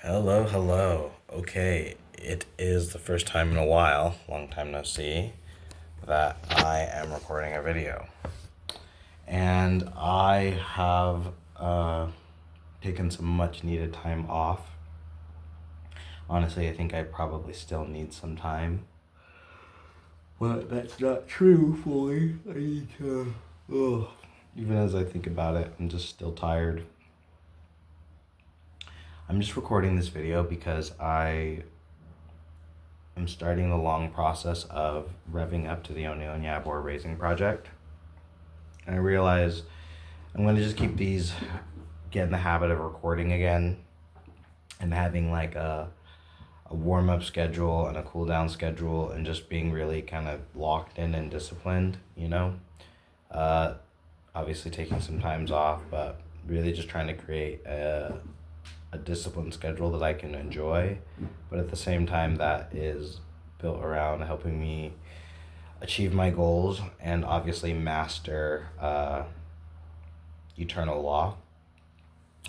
Hello, hello. Okay, it is the first time in a while, long time no see, that I am recording a video. And I have taken some much needed time off. Honestly, I think I probably still need some time. But that's not true fully. I need to. Ugh. Even as I think about it, I'm just still tired. I'm just recording this video because I'm starting the long process of revving up to the O'Neill Yabor Raising Project. And I realize I'm going to just get in the habit of recording again and having like a warm up schedule and a cool down schedule and just being really kind of locked in and disciplined, you know? Uh, Obviously taking some times off, but really just trying to create a disciplined schedule that I can enjoy, but at the same time that is built around helping me achieve my goals and obviously master eternal law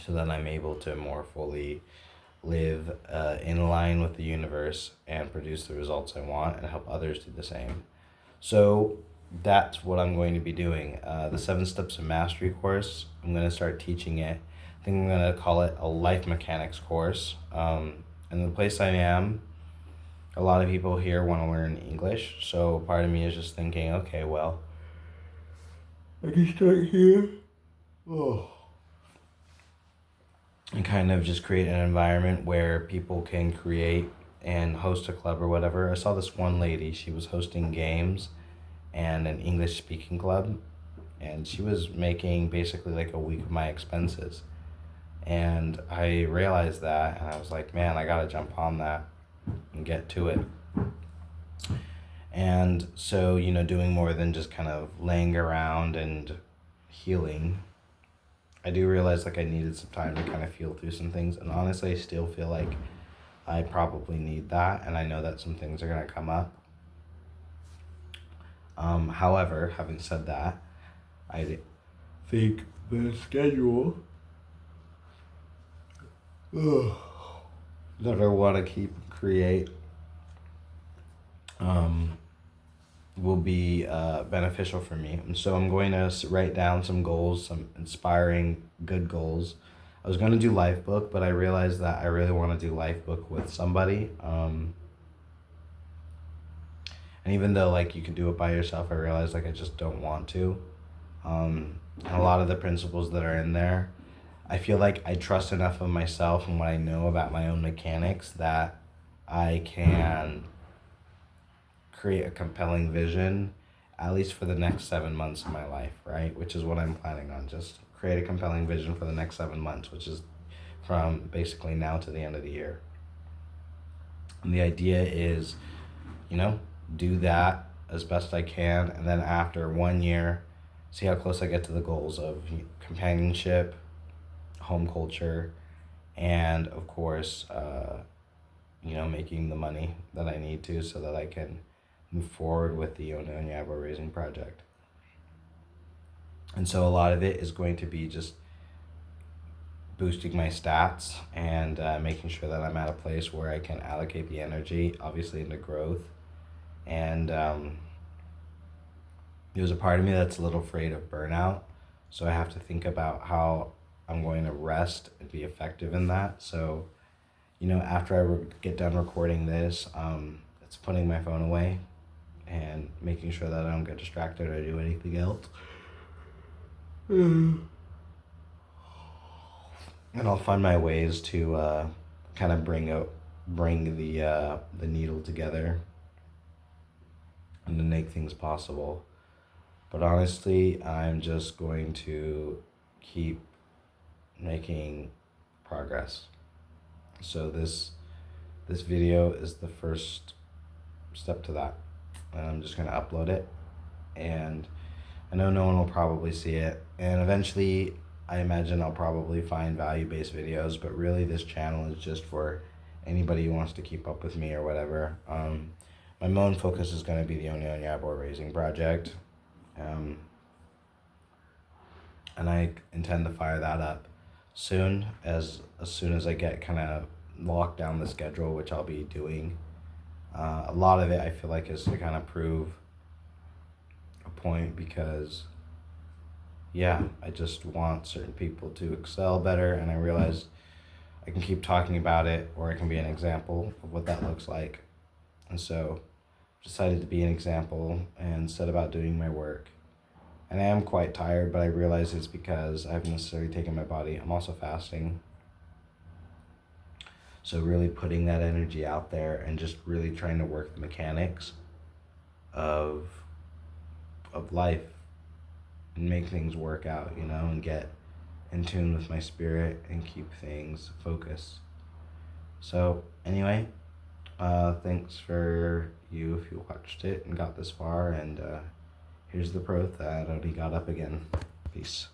so that I'm able to more fully live in line with the universe and produce the results I want and help others do the same. So that's what I'm going to be doing. The 7 Steps of Mastery course, I'm going to start teaching it. I think I'm going to call it a life mechanics course. And the place I am, a lot of people here want to learn English. So part of me is just thinking, okay, well, I can start here. Oh. And kind of just create an environment where people can create and host a club or whatever. I saw this one lady, she was hosting games and an English speaking club, and she was making basically like a week of my expenses. And I realized that, and I was like, man, I gotta jump on that and get to it. And so, doing more than just kind of laying around and healing, I do realize like I needed some time to kind of feel through some things. And honestly, I still feel like I probably need that, and I know that some things are gonna come up. However, having said that, I think the schedule ugh, that I want to keep create um, will be beneficial for me. And so I'm going to write down some goals, some inspiring good goals. I was going to do life book, but I realized that I really want to do life book with somebody. And even though like you can do it by yourself, I realized like I just don't want to. And a lot of the principles that are in there, I feel like I trust enough of myself and what I know about my own mechanics that I can create a compelling vision, at least for the next 7 months of my life, right? Which is what I'm planning on. Just create a compelling vision for the next 7 months, which is from basically now to the end of the year. And the idea is, do that as best I can. And then after 1 year, see how close I get to the goals of companionship, home culture, and of course, making the money that I need to so that I can move forward with the O'Neill Yabor Raising Project. And so a lot of it is going to be just boosting my stats and making sure that I'm at a place where I can allocate the energy, obviously, into growth. And there's a part of me that's a little afraid of burnout. So I have to think about how I'm going to rest and be effective in that. So, after I get done recording this, it's putting my phone away and making sure that I don't get distracted or do anything else. And I'll find my ways to kind of bring the needle together and to make things possible. But honestly, I'm just going to keep making progress. So this video is the first step to that. And I'm just gonna upload it. And I know no one will probably see it. And eventually I imagine I'll probably find value-based videos, but really this channel is just for anybody who wants to keep up with me or whatever. My main focus is going to be the O'Neill Yabor Raising Project. And I intend to fire that up soon as I get kind of lock down the schedule, which I'll be doing. A lot of it I feel like is to kind of prove a point because, yeah, I just want certain people to excel better, and I realized I can keep talking about it or I can be an example of what that looks like. And so decided to be an example and set about doing my work. And I am quite tired, but I realize it's because I haven't necessarily taken my body. I'm also fasting. So really putting that energy out there and just really trying to work the mechanics of life and make things work out, and get in tune with my spirit and keep things focused. So anyway, thanks for you if you watched it and got this far, and here's the proof that Odie got up again. Peace.